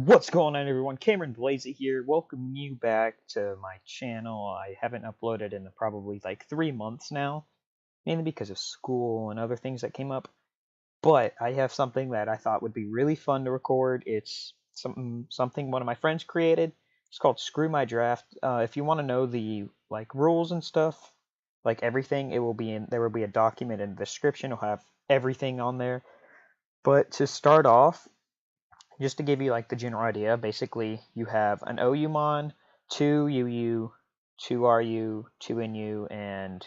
What's going on, everyone? Cameron Blazy here. Welcome you back to my channel. I haven't uploaded in probably like 3 months now, mainly because of school and other things that came up. But I have something that I thought would be really fun to record. It's something one of my friends created. It's called Screw My Draft. If you want to know the rules and stuff, like everything, it will be in. There will be a document in the description. It'll have everything on there. But to start off, just to give you like the general idea, basically you have an OUmon, two UU, two RU, two NU, and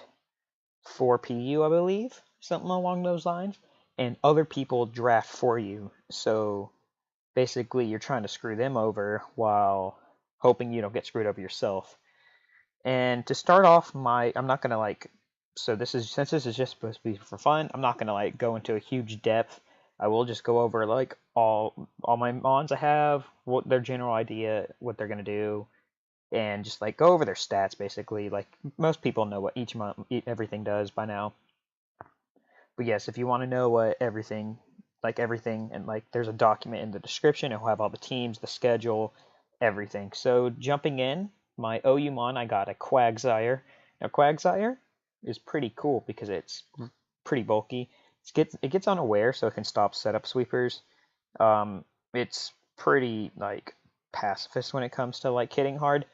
four PU, I believe, something along those lines. And other people draft for you. So basically you're trying to screw them over while hoping you don't get screwed over yourself. And to start off, I'm not gonna so this is since this is just supposed to be for fun, I'm not gonna go into a huge depth. I will just go over all my mons I have, what their general idea, what they're gonna do, and just go over their stats basically. Like most people know what each mon everything does by now. But yes, if you want to know what everything, and there's a document in the description. It'll have all the teams, the schedule, everything. So jumping in, my OUmon, I got a Quagsire. Now Quagsire is pretty cool because it's pretty bulky. It gets unaware, so it can stop setup sweepers. It's pretty pacifist when it comes to hitting hard.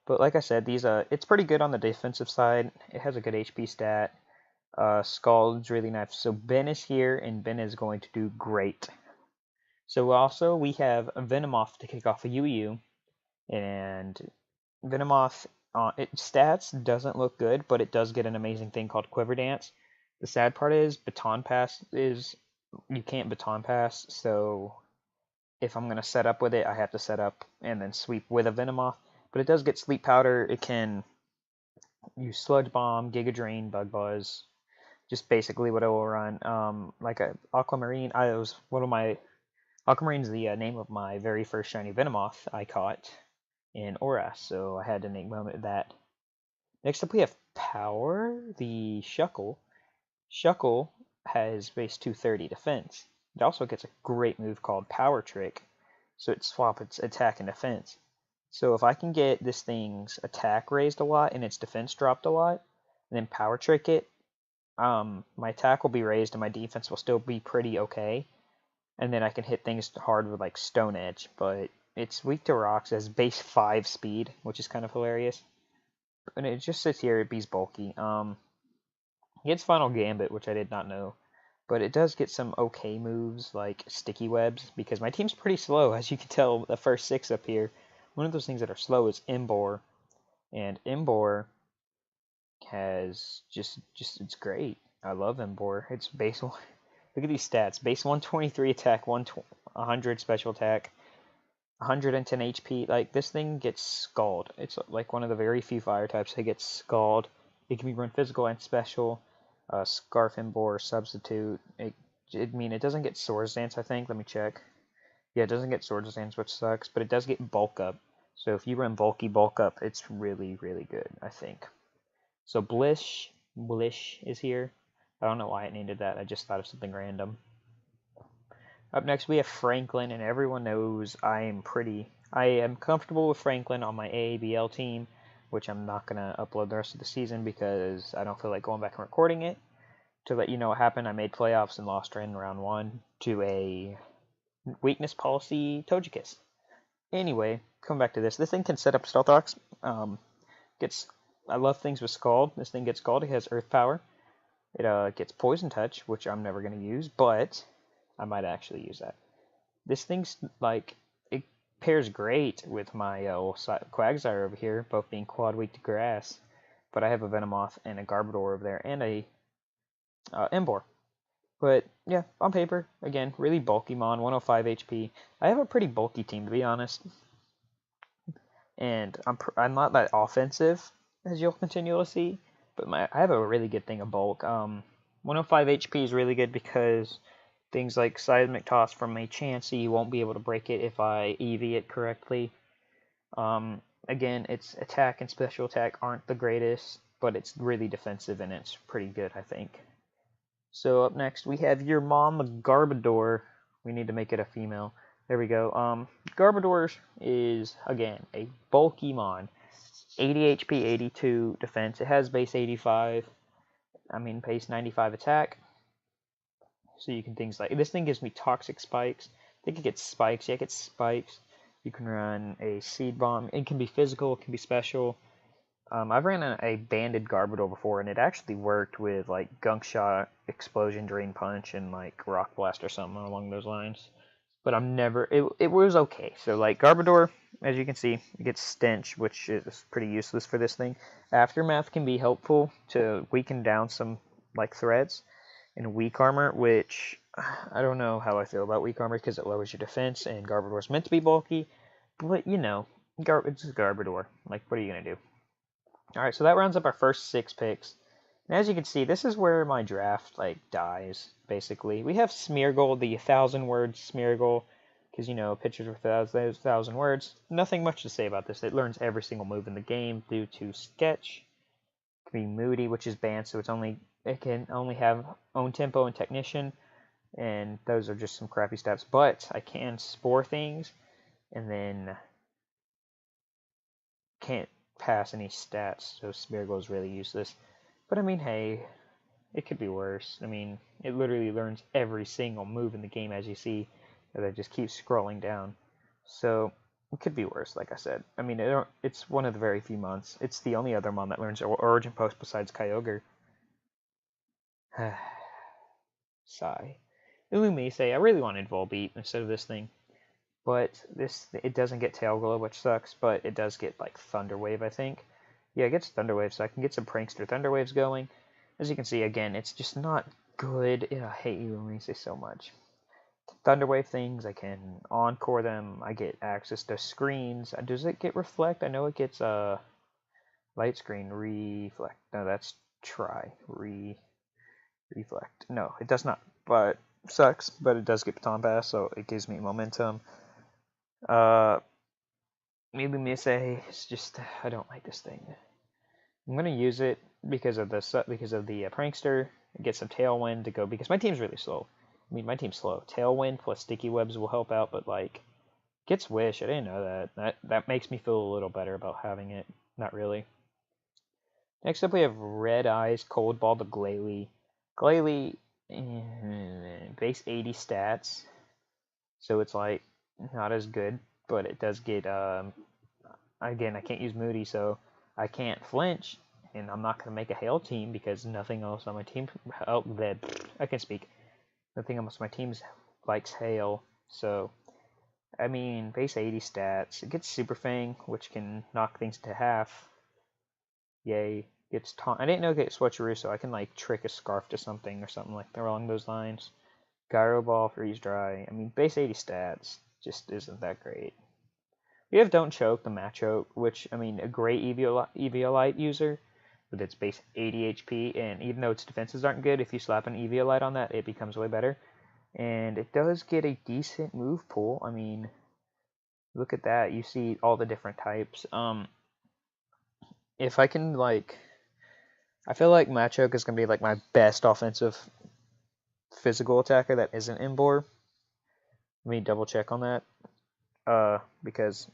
But like I said, it's pretty good on the defensive side. It has a good HP stat. Scald's really nice. So Ben is here, and Ben is going to do great. So also we have Venomoth to kick off a UU, and Venomoth, its stats doesn't look good, but it does get an amazing thing called Quiver Dance. The sad part is Baton Pass is you can't Baton Pass, so if I'm gonna set up with it, I have to set up and then sweep with a Venomoth. But it does get Sleep Powder. It can use Sludge Bomb, Giga Drain, Bug Buzz, just basically what it will run. Like a Aquamarine. I was one of my Aquamarine's the name of my very first shiny Venomoth I caught in Oras, so I had to make moment of that. Next up we have Power, the Shuckle. Shuckle has base 230 defense. It also gets a great move called Power Trick, so it swaps its attack and defense. So if I can get this thing's attack raised a lot and its defense dropped a lot, and then Power Trick it, my attack will be raised and my defense will still be pretty okay. And then I can hit things hard with Stone Edge, but it's weak to rocks as base 5 speed, which is kind of hilarious. And it just sits here, it beats bulky. It gets Final Gambit, which I did not know. But it does get some okay moves like Sticky Webs, because my team's pretty slow, as you can tell the first 6 up here. One of those things that are slow is Embor. And Embor has it's great. I love Embor. It's base one. Look at these stats. Base 123 attack, 100 special attack, 110 HP. Like, this thing gets Scald. It's like one of the very few fire types that gets Scald. It can be run physical and special. Scarf Embor, Substitute. It doesn't get Swords Dance, I think. Let me check. Yeah, it doesn't get Swords Dance, which sucks, but it does get Bulk Up. So if you run bulky Bulk Up, it's really, really good, I think. So Blish is here. I don't know why it needed that. I just thought of something random. Up next we have Franklin, and everyone knows I am comfortable with Franklin on my AABL team, which I'm not gonna upload the rest of the season because I don't feel like going back and recording it. To let you know what happened, I made playoffs and lost in round 1 to a weakness policy Togekiss. Anyway, come back to this. This thing can set up Stealth Rocks. I love things with Scald. This thing gets Scald. It has Earth Power. It gets Poison Touch, which I'm never going to use, but I might actually use that. This thing's it pairs great with my Quagsire over here, both being quad weak to grass. But I have a Venomoth and a Garbodor over there, and a Embor. But yeah, on paper, again, really bulky mon, 105 HP. I have a pretty bulky team, to be honest. And I'm not that offensive, as you'll continue to see, but I have a really good thing of bulk. 105 HP is really good because things like Seismic Toss from a Chansey won't be able to break it if I EV it correctly. Again, its attack and special attack aren't the greatest, but it's really defensive and it's pretty good, I think. So up next we have your mom, the Garbodor. We need to make it a female. There we go. Garbodor is, again, a bulky mon. 80 HP, 82 defense. It has base 85. I mean, base 95 attack. So you can things like, this thing gives me toxic spikes. I think it gets spikes. Yeah, it gets spikes. You can run a seed bomb. It can be physical. It can be special. I've ran a banded Garbodor before, and it actually worked with like Gunk Shot, Explosion, Drain Punch, and like Rock Blast or something along those lines. But I'm never. It was okay. So like Garbodor, as you can see, it gets Stench, which is pretty useless for this thing. Aftermath can be helpful to weaken down some like threats, and Weak Armor, which I don't know how I feel about Weak Armor because it lowers your defense, and Garbodor is meant to be bulky, but you know, it's just Garbodor. Like, what are you gonna do? Alright, so that rounds up our first 6 picks. And as you can see, this is where my draft, like, dies, basically. We have Smeargle, the 1,000-word Smeargle, because, you know, pictures with 1,000 words. Nothing much to say about this. It learns every single move in the game due to Sketch. It can be Moody, which is banned, so it can only have Own Tempo and Technician, and those are just some crappy stats. But I can Spore things, and then can't pass any stats, so Smeargle is really useless. But I mean, hey, it could be worse. I mean, it literally learns every single move in the game, as you see, as I just keep scrolling down. So it could be worse, like I said. I mean, it's one of the very few mons. It's the only other mon that learns Origin Post besides Kyogre. Sigh. Illumise, I really wanted Volbeat instead of this thing. But it doesn't get Tail Glow, which sucks, but it does get, like, Thunder Wave, I think. Yeah, it gets Thunder Wave, so I can get some Prankster Thunder Waves going. As you can see, again, it's just not good. I hate Illumise so much. Thunder Wave things, I can Encore them. I get access to screens. Does it get Reflect? I know it gets Light Screen, Reflect. No, that's Try. Reflect. No, it does not, but sucks, but it does get Baton Pass, so it gives me momentum. Maybe Miss A. It's just I don't like this thing. I'm gonna use it because of the prankster. Get some tailwind to go because my team's really slow. I mean, my team's slow. Tailwind plus sticky webs will help out, but like gets Wish. I didn't know that. That makes me feel a little better about having it. Not really. Next up, we have Red Eyes Cold Ball to Glalie. Glalie, base 80 stats, so it's like not as good, but it does get again, I can't use Moody, so I can't flinch, and I'm not gonna make a Hail team because nothing else on my team I can speak. Nothing else on my team likes Hail, so I mean base 80 stats. It gets Super Fang, which can knock things to half. Yay. Gets taunt. I didn't know it gets Switcheroo, so I can like trick a Scarf to something or something like that along those lines. Gyro Ball, Freeze Dry. I mean, base 80 stats just isn't that great. We have Don't Choke, the Machoke, which, I mean, a great Eviolite user with its base 80 HP, and even though its defenses aren't good, if you slap an Eviolite on that, it becomes way better. And it does get a decent move pool. I mean, look at that. You see all the different types. If I can, like, I feel like Machoke is going to be like my best offensive physical attacker that isn't Emboar. Let me double check on that. Because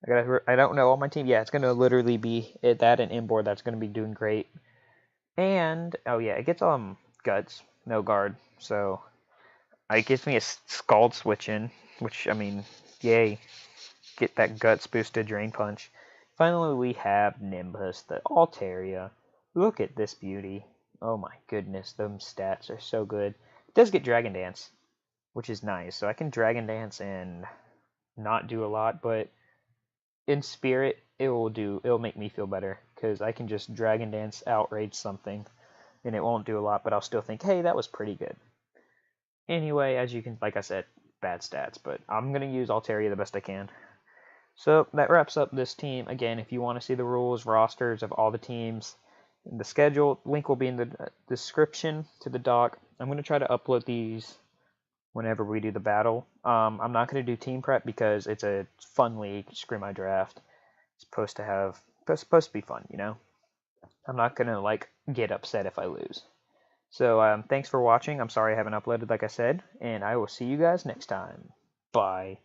I don't know all my team. Yeah, it's going to literally be that and Emboar that's going to be doing great. And, oh yeah, it gets Guts, no guard. So, it gives me a Scald switch in, which, I mean, yay. Get that Guts boosted Drain Punch. Finally, we have Nimbus, the Altaria. Look at this beauty. Oh my goodness, those stats are so good. It does get Dragon Dance, which is nice. So I can Dragon Dance and not do a lot, but in Spirit, it'll make me feel better because I can just Dragon Dance outrage something and it won't do a lot, but I'll still think, hey, that was pretty good. Anyway, as you can, like I said, bad stats, but I'm going to use Altaria the best I can. So that wraps up this team. Again, if you want to see the rules, rosters of all the teams, the schedule, link will be in the description to the doc. I'm going to try to upload these whenever we do the battle. I'm not going to do team prep because it's a fun league. Screw my draft. It's supposed to be fun, you know? I'm not going to, like, get upset if I lose. So, thanks for watching. I'm sorry I haven't uploaded, like I said, and I will see you guys next time. Bye.